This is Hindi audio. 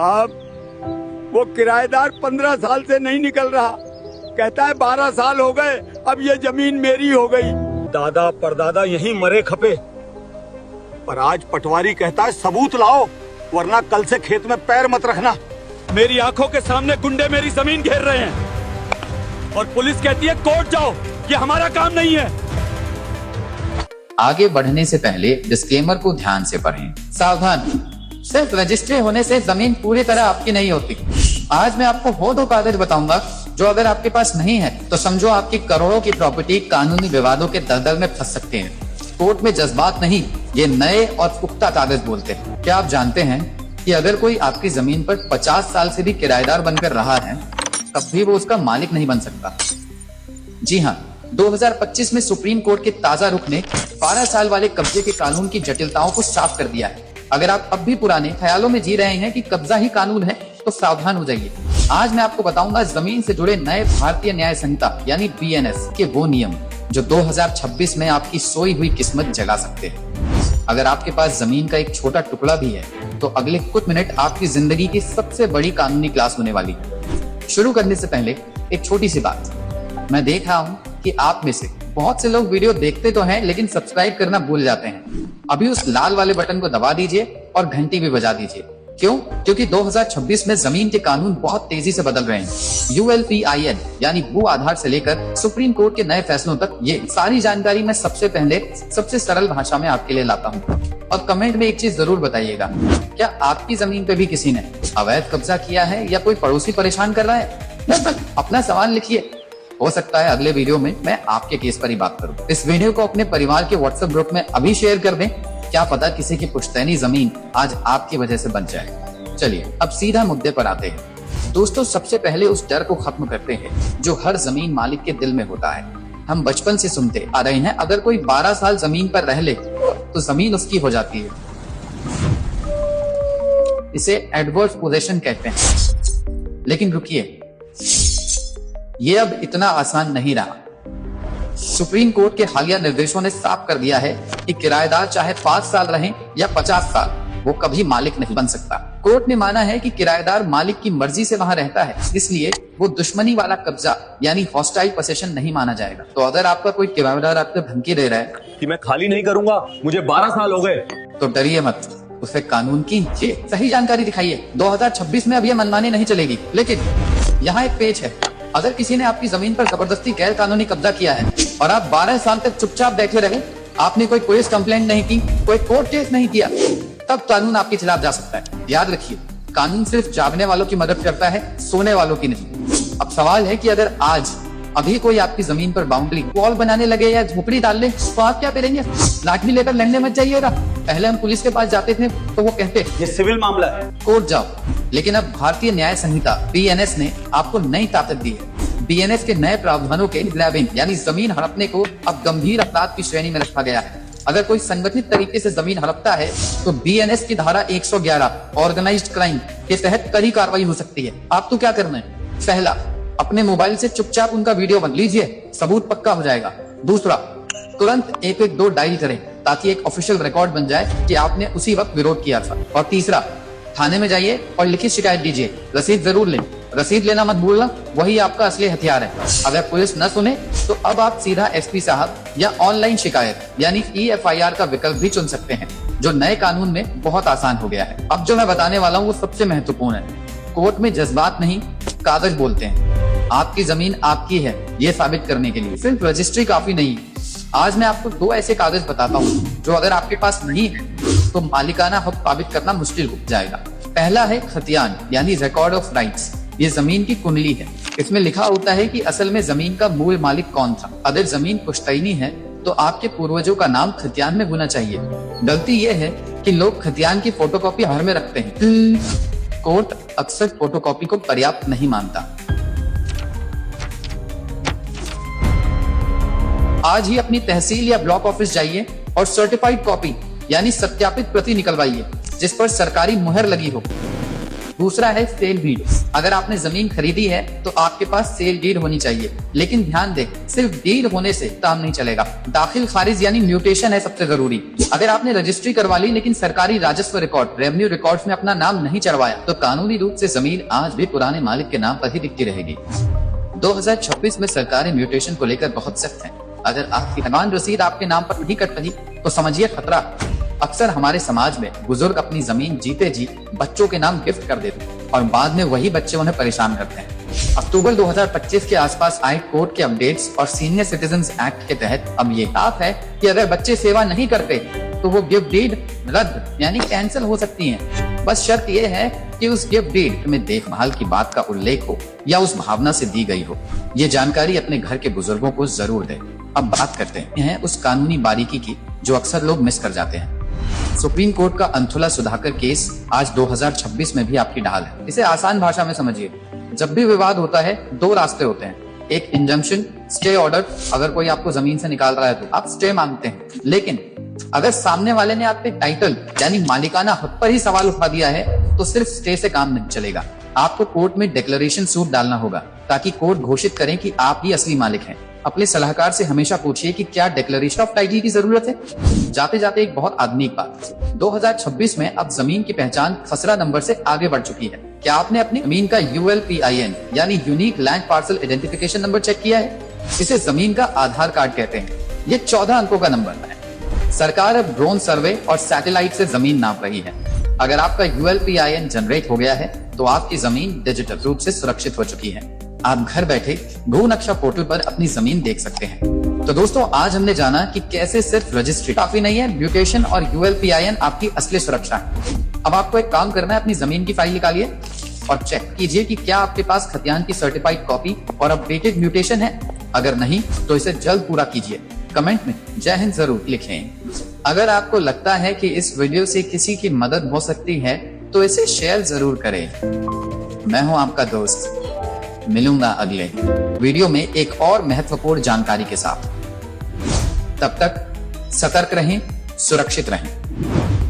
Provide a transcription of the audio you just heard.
अब वो किराएदार 15 साल से नहीं निकल रहा, कहता है 12 साल हो गए, अब ये जमीन मेरी हो गई। दादा परदादा यहीं मरे खपे, पर आज पटवारी कहता है सबूत लाओ, वरना कल से खेत में पैर मत रखना। मेरी आंखों के सामने गुंडे मेरी जमीन घेर रहे हैं और पुलिस कहती है कोर्ट जाओ, ये हमारा काम नहीं है। आगे बढ़ने से पहले डिस्क्लेमर को ध्यान से पढ़ें। सावधान, सिर्फ रजिस्ट्री होने से जमीन पूरी तरह आपकी नहीं होती। आज मैं आपको वो दो कागज बताऊंगा जो अगर आपके पास नहीं है तो समझो आपकी करोड़ों की प्रॉपर्टी कानूनी विवादों के दलदल में फंस सकते हैं। कोर्ट में जज्बात नहीं, ये नए और पुख्ता कागज बोलते हैं। क्या आप जानते हैं कि अगर कोई आपकी जमीन पर 50 साल से भी किराएदार बनकर रहा है तब भी वो उसका मालिक नहीं बन सकता। जी हाँ, 2025 में सुप्रीम कोर्ट के ताजा रुख ने 12 साल वाले कब्जे के कानून की जटिलताओं को साफ कर दिया है। अगर आप अब भी पुराने ख्यालों में जी रहे हैं कि कब्जा ही कानून है तो सावधान हो जाइए। आज मैं आपको बताऊंगा जमीन से जुड़े नए भारतीय न्याय संहिता यानी BNS के वो नियम जो 2026 में आपकी सोई हुई किस्मत जगा सकते हैं। अगर आपके पास जमीन का एक छोटा टुकड़ा भी है तो अगले कुछ मिनट आपकी जिंदगी की सबसे बड़ी कानूनी क्लास होने वाली है। शुरू करने से पहले एक छोटी सी बात, मैं देख रहा हूँ कि आप में से बहुत से लोग वीडियो देखते तो हैं लेकिन सब्सक्राइब करना भूल जाते हैं। अभी उस लाल वाले बटन को दबा दीजिए और घंटी भी बजा दीजिए। क्यों? क्योंकि 2026 में जमीन के कानून बहुत तेजी से बदल रहे हैं। ULPIN यानी भू आधार से लेकर सुप्रीम कोर्ट के नए फैसलों तक ये सारी जानकारी मैं सबसे पहले सबसे सरल भाषा में आपके लिए लाता हूँ। और कमेंट में एक चीज जरूर बताइएगा, क्या आपकी जमीन पे भी किसी ने अवैध कब्जा किया है या कोई पड़ोसी परेशान कर रहा है? अपना सवाल लिखिए, हो सकता है अगले वीडियो में मैं आपके केस पर ही बात करूं। इस वीडियो को अपने परिवार के WhatsApp ग्रुप में अभी शेयर कर दें, क्या पता किसी की पुश्तैनी जमीन आज आपकी वजह से बन जाए। चलिए अब सीधा मुद्दे पर आते हैं। दोस्तों, सबसे पहले उस डर को खत्म करते हैं जो हर जमीन मालिक के दिल में होता है। हम बचपन से सुनते आ रहे हैं अगर कोई 12 साल जमीन पर रह ले तो जमीन उसकी हो जाती है। इसे एडवर्स पोजेशन कहते हैं। लेकिन रुकिए, ये अब इतना आसान नहीं रहा। सुप्रीम कोर्ट के हालिया निर्देशों ने साफ कर दिया है कि किराएदार चाहे 5 साल रहें या 50 साल, वो कभी मालिक नहीं बन सकता। कोर्ट ने माना है कि किराएदार मालिक की मर्जी से वहां रहता है, इसलिए वो दुश्मनी वाला कब्जा यानी हॉस्टाइल पोसेशन नहीं माना जाएगा। तो अगर आपका कोई किराएदार आपको धमकी दे रहा है कि मैं खाली नहीं करूंगा, मुझे 12 साल हो गए, तो डरिए मत, उसे कानून की सही जानकारी दिखाइए। 2026 में अब ये मनमानी नहीं चलेगी। लेकिन यहाँ एक पेच है, अगर किसी ने आपकी जमीन पर जबरदस्ती गैर कानूनी कब्जा किया है और आप 12 साल तक चुपचाप बैठे रहे, आपने कोई पुलिस कंप्लेंट नहीं की, कोई कोर्ट केस नहीं किया, तब कानून आपके खिलाफ जा सकता है। याद रखिए, कानून सिर्फ जागने वालों की मदद करता है, सोने वालों की नहीं। अब सवाल है कि अगर आज अभी कोई आपकी जमीन पर बाउंड्री वॉल बनाने लगे या झोपड़ी डाल ले तो आप क्या करेंगे? लाठी लेकर लड़ने मत जाइएगा। पहले हम पुलिस के पास जाते थे तो वो कहते ये सिविल मामला है, कोर्ट जाओ। लेकिन अब भारतीय न्याय संहिता BNS ने आपको नई ताकत दी है। BNS के नए प्रावधानों के ग्लैबिंग यानी जमीन हड़पने को अब गंभीर अपराध की श्रेणी में रखा गया है। अगर कोई संगठित तरीके से जमीन हड़पता है तो BNS की धारा 111 ऑर्गेनाइज्ड क्राइम के तहत कड़ी कार्रवाई हो सकती है। आपको क्या करना है? पहला, अपने मोबाइल से चुपचाप उनका वीडियो बना लीजिए, सबूत पक्का हो जाएगा। दूसरा, तुरंत 112 डायल करें ताकि एक ऑफिशियल रिकॉर्ड बन जाए कि आपने उसी वक्त विरोध किया था। और तीसरा, थाने में जाइए और लिखित शिकायत दीजिए। रसीद जरूर लें, रसीद लेना मत भूलना, वही आपका असली हथियार है। अगर पुलिस न सुने तो अब आप सीधा SP साहब या ऑनलाइन शिकायत यानी EFIR का विकल्प भी चुन सकते हैं, जो नए कानून में बहुत आसान हो गया है। अब जो मैं बताने वाला हूँ वो सबसे महत्वपूर्ण है। कोर्ट में जज्बात नहीं, कागज बोलते हैं। आपकी जमीन आपकी है ये साबित करने के लिए सिर्फ रजिस्ट्री काफी नहीं। आज मैं आपको 2 ऐसे कागज बताता हूँ जो अगर आपके पास नहीं है तो मालिकाना हक साबित करना मुश्किल हो जाएगा। पहला है खतियान यानी रिकॉर्ड ऑफ राइट्स। ये जमीन की कुंडली है। इसमें लिखा होता है कि असल में जमीन का मूल मालिक कौन था। अगर जमीन पुश्तैनी है तो आपके पूर्वजों का नाम खतियान में होना चाहिए। गलती ये है कि लोग खतियान की फोटोकॉपी घर में रखते हैं। कोर्ट अक्सर फोटोकॉपी को पर्याप्त नहीं मानता। आज ही अपनी तहसील या ब्लॉक ऑफिस जाइए और सर्टिफाइड कॉपी यानी सत्यापित प्रति निकलवाइए जिस पर सरकारी मुहर लगी हो। दूसरा है सेल डीड। अगर आपने जमीन खरीदी है तो आपके पास सेल डीड होनी चाहिए, लेकिन ध्यान दें सिर्फ डीड होने से काम नहीं चलेगा, दाखिल खारिज यानी म्यूटेशन है सबसे जरूरी। अगर आपने रजिस्ट्री करवा ली लेकिन सरकारी राजस्व रिकॉर्ड रेवेन्यू रिकॉर्ड्स में अपना नाम नहीं चढ़वाया तो कानूनी रूप से जमीन आज भी पुराने मालिक के नाम पर ही दिखती रहेगी। 2026 में सरकारें म्यूटेशन को लेकर बहुत सख्त हैं। अगर आपकी दीवान रसीद आपके नाम पर नहीं कट रही तो समझिए खतरा। अक्सर हमारे समाज में बुजुर्ग अपनी जमीन जीते जी बच्चों के नाम गिफ्ट कर देते हैं और बाद में वही बच्चे उन्हें परेशान करते हैं। अक्टूबर 2025 के आसपास आए कोर्ट के अपडेट्स और सीनियर सिटीजंस एक्ट के तहत अब ये साफ है कि अगर बच्चे सेवा नहीं करते तो वो गिफ्ट डीड रद्द यानी कैंसिल हो सकती है। बस शर्त ये है कि उस गिफ्ट डीड में देखभाल की बात का उल्लेख हो या उस भावना से दी गई हो। ये जानकारी अपने घर के बुजुर्गों को जरूर दें। अब बात करते हैं उस कानूनी बारीकी की जो अक्सर लोग मिस कर जाते हैं। सुप्रीम कोर्ट का अंथुला सुधाकर केस आज 2026 में भी आपकी ढाल है। इसे आसान भाषा में समझिए। जब भी विवाद होता है दो रास्ते होते हैं, एक इंजंक्शन स्टे ऑर्डर, अगर कोई आपको जमीन से निकाल रहा है तो आप स्टे मांगते हैं, लेकिन अगर सामने वाले ने आपके टाइटल यानी मालिकाना हक पर ही सवाल उठा दिया है तो सिर्फ स्टे से काम नहीं चलेगा। आपको कोर्ट में डिक्लेरेशन सूट डालना होगा ताकि कोर्ट घोषित करें कि आप ही असली मालिक हैं। अपने सलाहकार से हमेशा पूछिए कि क्या डिक्लेरेशन ऑफ टाइटल की जरूरत है। जाते जाते एक बहुत आधुनिक बात, 2026 में अब जमीन की पहचान खसरा नंबर से आगे बढ़ चुकी है। क्या आपने अपनी जमीन का ULPIN यानी unique land parcel identification number check किया है? इसे जमीन का आधार कार्ड कहते हैं। ये 14 अंकों का नंबर है। सरकार अब ड्रोन सर्वे और सैटेलाइट से जमीन नाप रही है। अगर आपका ULPIN जनरेट हो गया है तो आपकी जमीन डिजिटल रूप से सुरक्षित हो चुकी है। आप घर बैठे भू नक्शा पोर्टल पर अपनी जमीन देख सकते हैं। तो दोस्तों आज हमने जाना कि कैसे सिर्फ रजिस्ट्री काफी नहीं है, म्यूटेशन और ULPIN आपकी असली सुरक्षा है। अब आपको एक काम करना है, अपनी जमीन की फाइल निकालिए और चेक कीजिए कि क्या आपके पास खतियान की सर्टिफाइड कॉपी और अपडेटेड म्यूटेशन है। अगर नहीं तो इसे जल्द पूरा कीजिए। कमेंट में जय हिंद जरूर लिखें। अगर आपको लगता है कि इस वीडियो से किसी की मदद हो सकती है तो इसे शेयर जरूर करें। मैं हूं आपका दोस्त, मिलूंगा अगले वीडियो में एक और महत्वपूर्ण जानकारी के साथ। तब तक सतर्क रहें, सुरक्षित रहें।